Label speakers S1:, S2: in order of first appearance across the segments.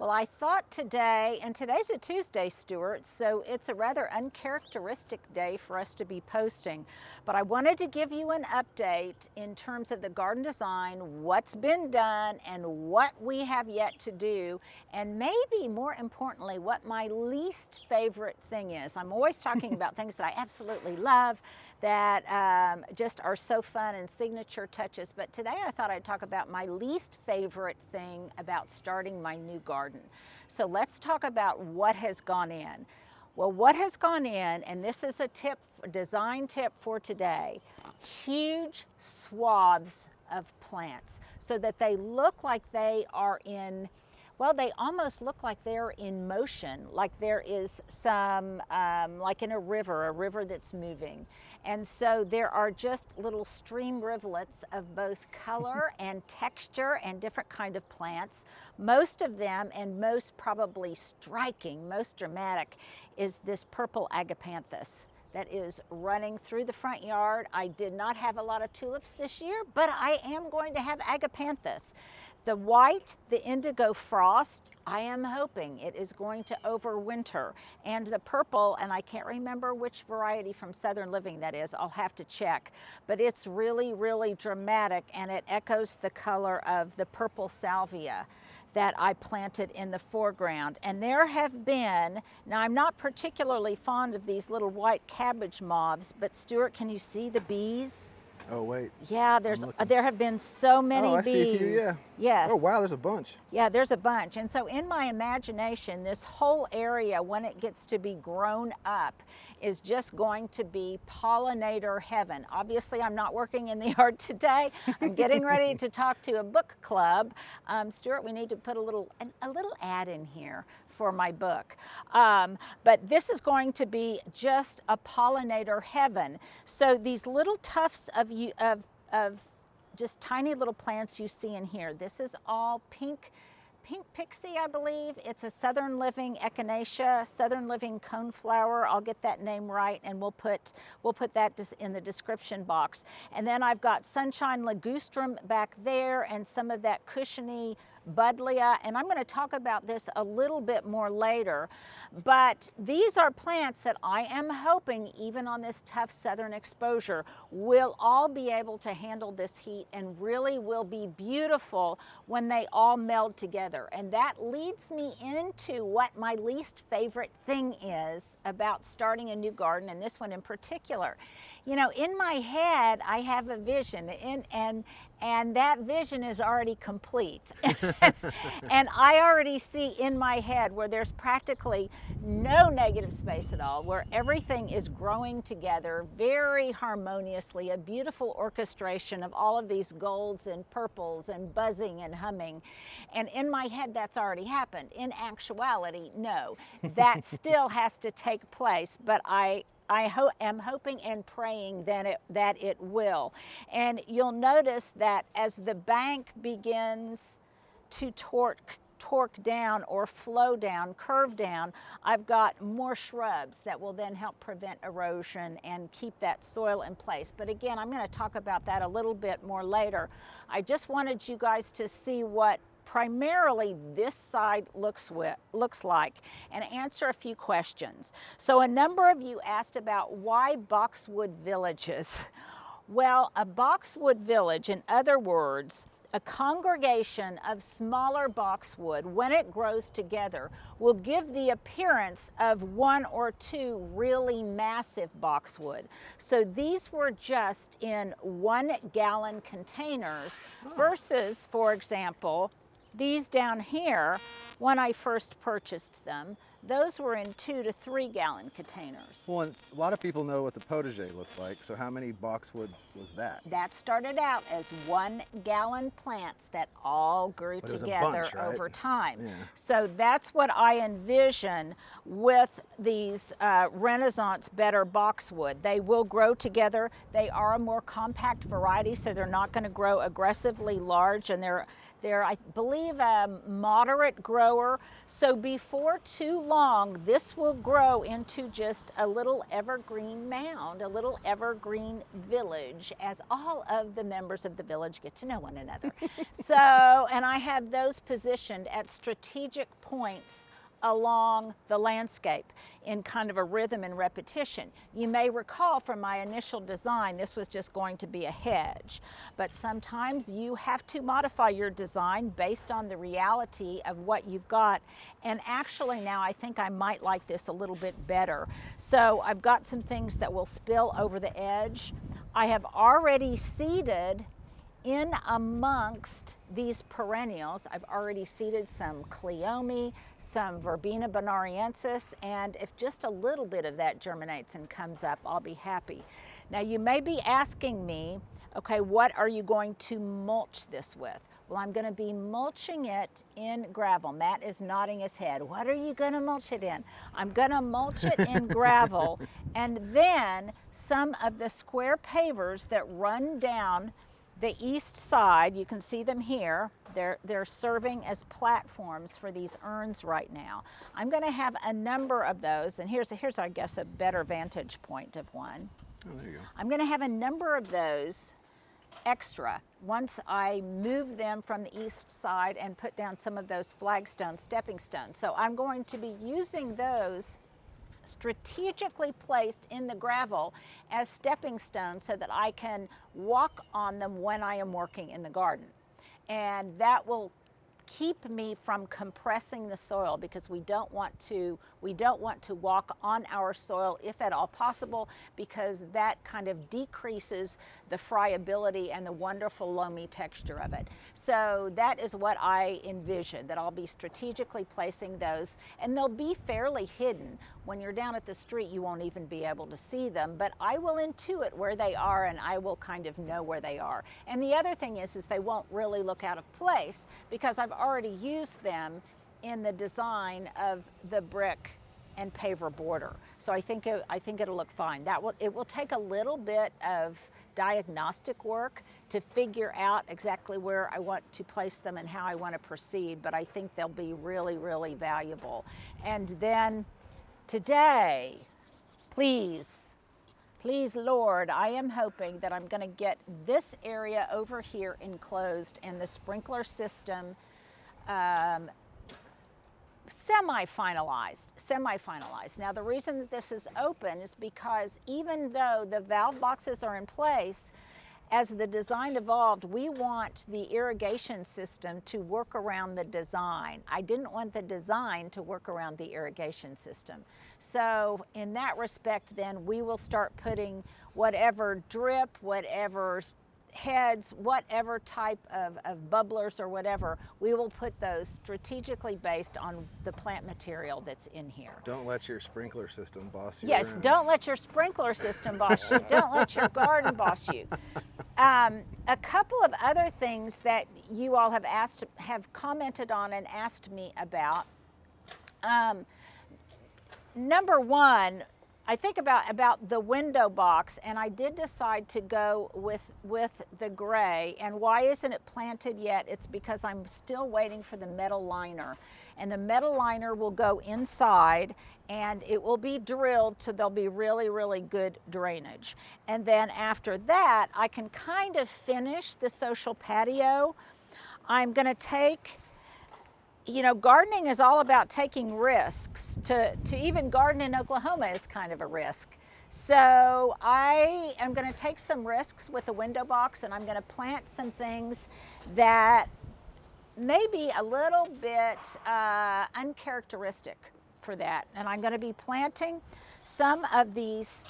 S1: Well, I thought today, and today's a Tuesday, Stuart, so it's a rather uncharacteristic day for us to be posting, but I wanted to give you an update in terms of the garden design, what's been done and what we have yet to do, and maybe more importantly, what my least favorite thing is. I'm always talking about things that I absolutely love, that just are so fun and signature touches, but today I thought I'd talk about my least favorite thing about starting my new garden. So let's talk about what has gone in. Well, what has gone in, and this is a tip, a design tip for today, huge swaths of plants so that they look like they are in, well, they almost look like they're in motion, like there is some, like in a river that's moving. And so there are just little stream rivulets of both color and texture and different kind of plants. Most of them, and most probably striking, most dramatic, is this purple agapanthus that is running through the front yard. I did not have a lot of tulips this year, but I am going to have agapanthus. The white, the indigo frost, I am hoping it is going to overwinter. And the purple, and I can't remember which variety from Southern Living that is, I'll have to check, but it's really, really dramatic, and it echoes the color of the purple salvia that I planted in the foreground. And there have been, now I'm not particularly fond of these little white cabbage moths, but Stuart, can you see the bees?
S2: Oh, wait.
S1: Yeah, there have been so many bees.
S2: I see a few, yeah.
S1: Yes.
S2: Oh, wow, there's a bunch.
S1: Yeah, there's a bunch. And so in my imagination, this whole area, when it gets to be grown up, is just going to be pollinator heaven. Obviously, I'm not working in the yard today. I'm getting ready to talk to a book club. Stuart, we need to put a little ad in here for my book. But this is going to be just a pollinator heaven. So these little tufts of just tiny little plants you see in here, this is all pink pixie, I believe. It's a Southern Living echinacea, Southern Living coneflower. I'll get that name right, and we'll put that in the description box. And then I've got sunshine ligustrum back there, and some of that cushiony buddleia, and I'm going to talk about this a little bit more later. But these are plants that I am hoping, even on this tough southern exposure, will all be able to handle this heat and really will be beautiful when they all meld together. And that leads me into what my least favorite thing is about starting a new garden, and this one in particular. You know, in my head, I have a vision, and that vision is already complete. And I already see in my head where there's practically no negative space at all, where everything is growing together very harmoniously, a beautiful orchestration of all of these golds and purples and buzzing and humming. And in my head, that's already happened. In actuality, no, that still has to take place, but I am hoping and praying that it will. And you'll notice that as the bank begins to torque down or flow down, curve down, I've got more shrubs that will then help prevent erosion and keep that soil in place. But again, I'm going to talk about that a little bit more later. I just wanted you guys to see what primarily this side looks like, and answer a few questions. So a number of you asked about why boxwood villages. Well, a boxwood village, in other words, a congregation of smaller boxwood, when it grows together, will give the appearance of one or two really massive boxwood. So these were just in 1-gallon containers versus, for example, these down here, when I first purchased them, those were in 2 to 3 gallon containers.
S2: Well, and a lot of people know what the potager looked like, so how many boxwood was that?
S1: That started out as 1-gallon plants that all grew together over time. Yeah. So that's what I envision with these Renaissance better boxwood. They will grow together. They are a more compact variety, so they're not going to grow aggressively large, and they're, I believe, a moderate grower. So before too long, this will grow into just a little evergreen mound, a little evergreen village, as all of the members of the village get to know one another. So, and I have those positioned at strategic points along the landscape in kind of a rhythm and repetition. You may recall from my initial design, this was just going to be a hedge, but sometimes you have to modify your design based on the reality of what you've got. And actually now I think I might like this a little bit better. So I've got some things that will spill over the edge. I have already seeded in amongst these perennials. I've already seeded some cleome, some verbena bonariensis, and if just a little bit of that germinates and comes up, I'll be happy. Now you may be asking me, okay, what are you going to mulch this with? Well, I'm going to be mulching it in gravel. Matt is nodding his head. What are you going to mulch it in? I'm going to mulch it in gravel, and then some of the square pavers that run down the east side, you can see them here, they're serving as platforms for these urns right now. I'm going to have a number of those, and here's I guess a better vantage point of one.
S2: Oh, there you go.
S1: I'm going to have a number of those extra once I move them from the east side and put down some of those flagstone stepping stones. So I'm going to be using those strategically placed in the gravel as stepping stones so that I can walk on them when I am working in the garden. And that will keep me from compressing the soil, because we don't want to walk on our soil if at all possible, because that kind of decreases the friability and the wonderful loamy texture of it. So that is what I envision, that I'll be strategically placing those, and they'll be fairly hidden. When you're down at the street, you won't even be able to see them, but I will intuit where they are, and I will kind of know where they are. And the other thing is they won't really look out of place, because I've already used them in the design of the brick and paver border. So I think it'll look fine. It will take a little bit of diagnostic work to figure out exactly where I want to place them and how I want to proceed, but I think they'll be really, really valuable. And then today, please, Lord, I am hoping that I'm going to get this area over here enclosed and the sprinkler system semi-finalized. Now the reason that this is open is because even though the valve boxes are in place, as the design evolved, we want the irrigation system to work around the design. I didn't want the design to work around the irrigation system. So in that respect, then we will start putting whatever drip, whatever heads, whatever type of bubblers or whatever, we will put those strategically based on the plant material that's in here.
S2: Don't let your sprinkler system boss you
S1: Yes,
S2: around.
S1: don't let your sprinkler system boss you. Don't let your garden boss you. A couple of other things that you all have commented on and asked me about. Number one, I think about the window box, and I did decide to go with the gray. And why isn't it planted yet? It's because I'm still waiting for the metal liner. And the metal liner will go inside, and it will be drilled so there'll be really, really good drainage. And then after that, I can kind of finish the social patio. I'm going to take, you know, gardening is all about taking risks. To even garden in Oklahoma is kind of a risk. So I am going to take some risks with the window box, and I'm going to plant some things that may be a little bit uncharacteristic for that. And I'm going to be planting some of these,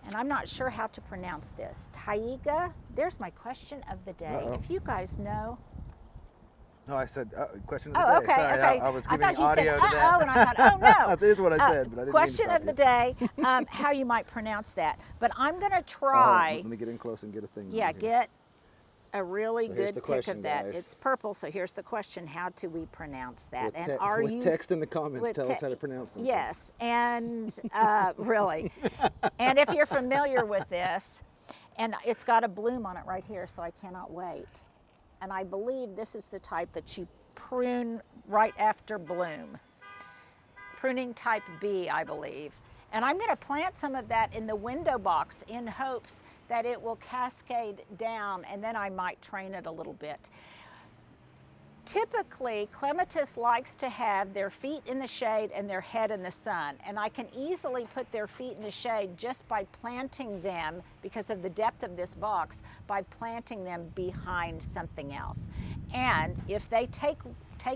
S1: and I'm not sure how to pronounce this, taiga. There's my question of the day.
S2: Uh-oh.
S1: If you guys know.
S2: No, I said question of the
S1: Oh,
S2: day.
S1: okay,
S2: Sorry,
S1: okay.
S2: I was
S1: I
S2: giving
S1: thought you
S2: audio
S1: said,
S2: to that.
S1: uh-oh, and I thought, oh no.
S2: That is what I said, but I didn't
S1: Question
S2: mean to
S1: of the
S2: stop
S1: day, how you might pronounce that. But I'm going to
S2: you.
S1: try.
S2: Let me get in close and get a thing.
S1: Yeah,
S2: on here.
S1: get a really
S2: So here's
S1: good
S2: the
S1: pick
S2: question,
S1: of that.
S2: guys.
S1: It's purple, so here's the question: how do we pronounce that?
S2: With,
S1: And are
S2: with
S1: you
S2: text in the comments,
S1: with
S2: tell us how to pronounce something.
S1: Yes, and really, and if you're familiar with this, and it's got a bloom on it right here, so I cannot wait. And I believe this is the type that you prune right after bloom. pruning type B, I believe. And I'm going to plant some of that in the window box in hopes that it will cascade down, and then I might train it a little bit. Typically, clematis likes to have their feet in the shade and their head in the sun, and I can easily put their feet in the shade just by planting them, because of the depth of this box, by planting them behind something else. And if they take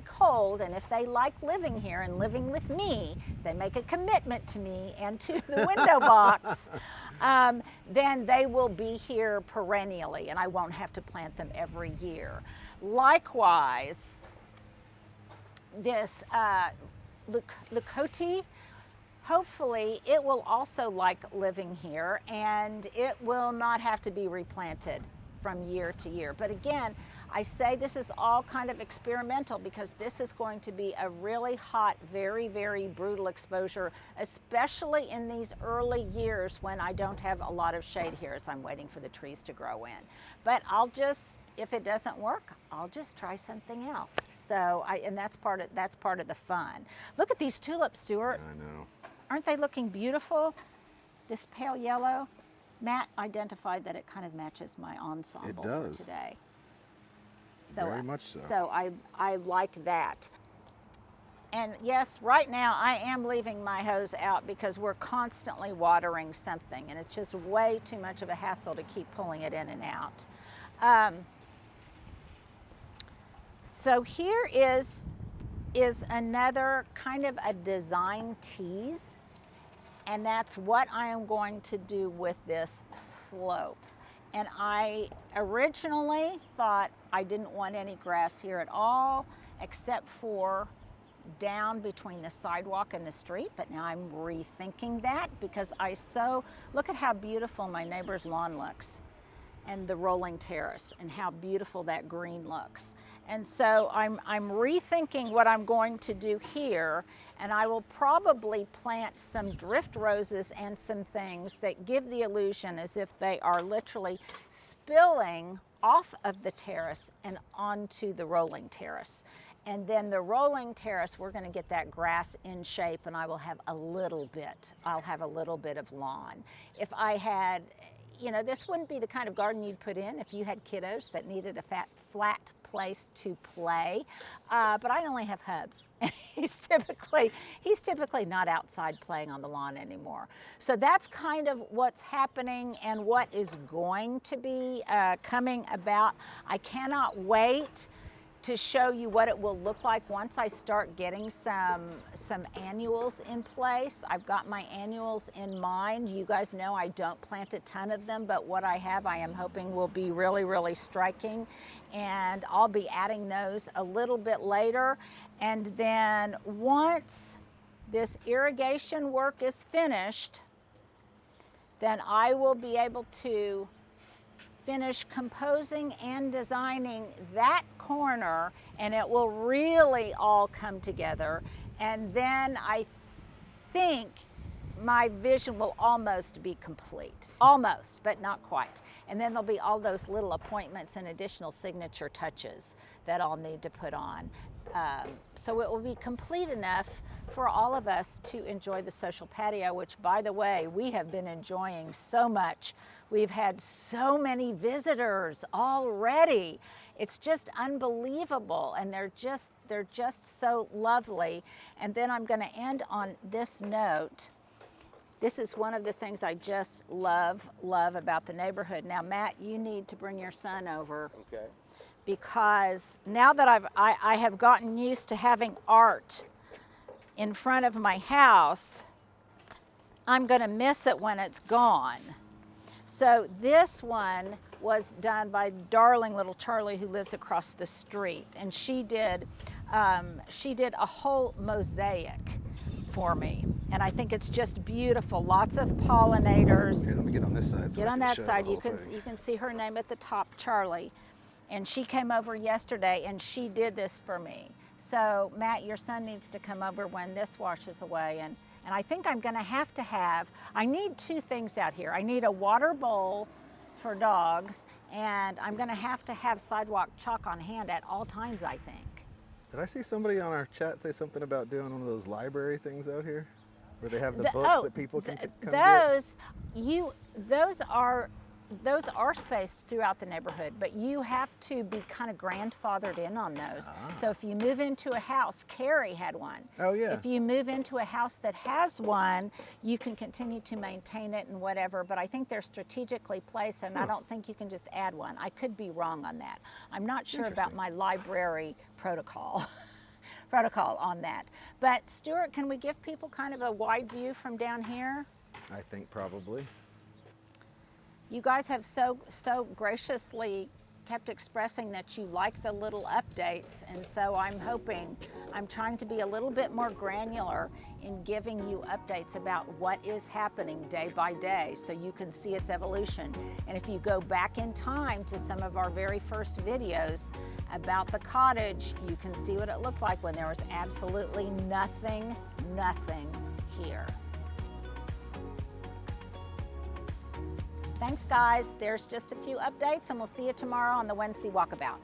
S1: hold, and if they like living here and living with me, they make a commitment to me and to the window box, then they will be here perennially, and I won't have to plant them every year. Likewise, this Lucote, hopefully it will also like living here, and it will not have to be replanted from year to year. But again, I say this is all kind of experimental, because this is going to be a really hot, very, very brutal exposure, especially in these early years when I don't have a lot of shade here as I'm waiting for the trees to grow in. But I'll just, if it doesn't work, I'll just try something else. So, and that's part of the fun. Look at these tulips, Stuart.
S2: I know.
S1: Aren't they looking beautiful? This pale yellow. Matt identified that it kind of matches my ensemble for today. So,
S2: very much so.
S1: So I like that. And yes, right now I am leaving my hose out because we're constantly watering something, and it's just way too much of a hassle to keep pulling it in and out. So here is another kind of a design tease, and that's what I am going to do with this slope. And I originally thought I didn't want any grass here at all, except for down between the sidewalk and the street, but now I'm rethinking that, because look at how beautiful my neighbor's lawn looks, and the rolling terrace, and how beautiful that green looks. And so I'm rethinking what I'm going to do here, and I will probably plant some drift roses and some things that give the illusion as if they are literally spilling off of the terrace and onto the rolling terrace. And then the rolling terrace, we're going to get that grass in shape, and I will have a little bit. I'll have a little bit of lawn. If I had, you know, this wouldn't be the kind of garden you'd put in if you had kiddos that needed a flat place to play, but I only have Hubs. He's typically not outside playing on the lawn anymore. So that's kind of what's happening and what is going to be coming about. I cannot wait to show you what it will look like once I start getting some annuals in place. I've got my annuals in mind. You guys know I don't plant a ton of them, but what I have I am hoping will be really, really striking, and I'll be adding those a little bit later. And then once this irrigation work is finished, then I will be able to finish composing and designing that corner, and it will really all come together. And then I think my vision will almost be complete. Almost, but not quite. And then there'll be all those little appointments and additional signature touches that I'll need to put on. So it will be complete enough for all of us to enjoy the social patio, which, by the way, we have been enjoying so much. We've had so many visitors already. It's just unbelievable, and they're just so lovely. And then I'm going to end on this note. This is one of the things I just love about the neighborhood. Now, Matt, you need to bring your son over.
S2: Okay.
S1: Because now that I have gotten used to having art in front of my house, I'm going to miss it when it's gone. So this one was done by darling little Charlie, who lives across the street, and she did a whole mosaic for me, and I think it's just beautiful. Lots of pollinators.
S2: Here, let me get on this side. So
S1: get on that side. You can see her name at the top, Charlie. And she came over yesterday and she did this for me. So Matt, your son needs to come over when this washes away. And I think I'm gonna have to I need two things out here. I need a water bowl for dogs, and I'm gonna have to have sidewalk chalk on hand at all times, I think.
S2: Did I see somebody on our chat say something about doing one of those library things out here? Where they have the books
S1: oh,
S2: that people can come get?
S1: Those are spaced throughout the neighborhood, but you have to be kind of grandfathered in on those. So if you move into a house, Carrie had one.
S2: Oh yeah.
S1: If you move into a house that has one, you can continue to maintain it and whatever, but I think they're strategically placed, and I don't think you can just add one. I could be wrong on that. I'm not sure about my library protocol. On that. But Stuart, can we give people kind of a wide view from down here?
S2: I think probably.
S1: You guys have so graciously kept expressing that you like the little updates, and so I'm trying to be a little bit more granular in giving you updates about what is happening day by day so you can see its evolution. And if you go back in time to some of our very first videos about the cottage, you can see what it looked like when there was absolutely nothing here. Thanks guys, there's just a few updates, and we'll see you tomorrow on the Wednesday Walkabout.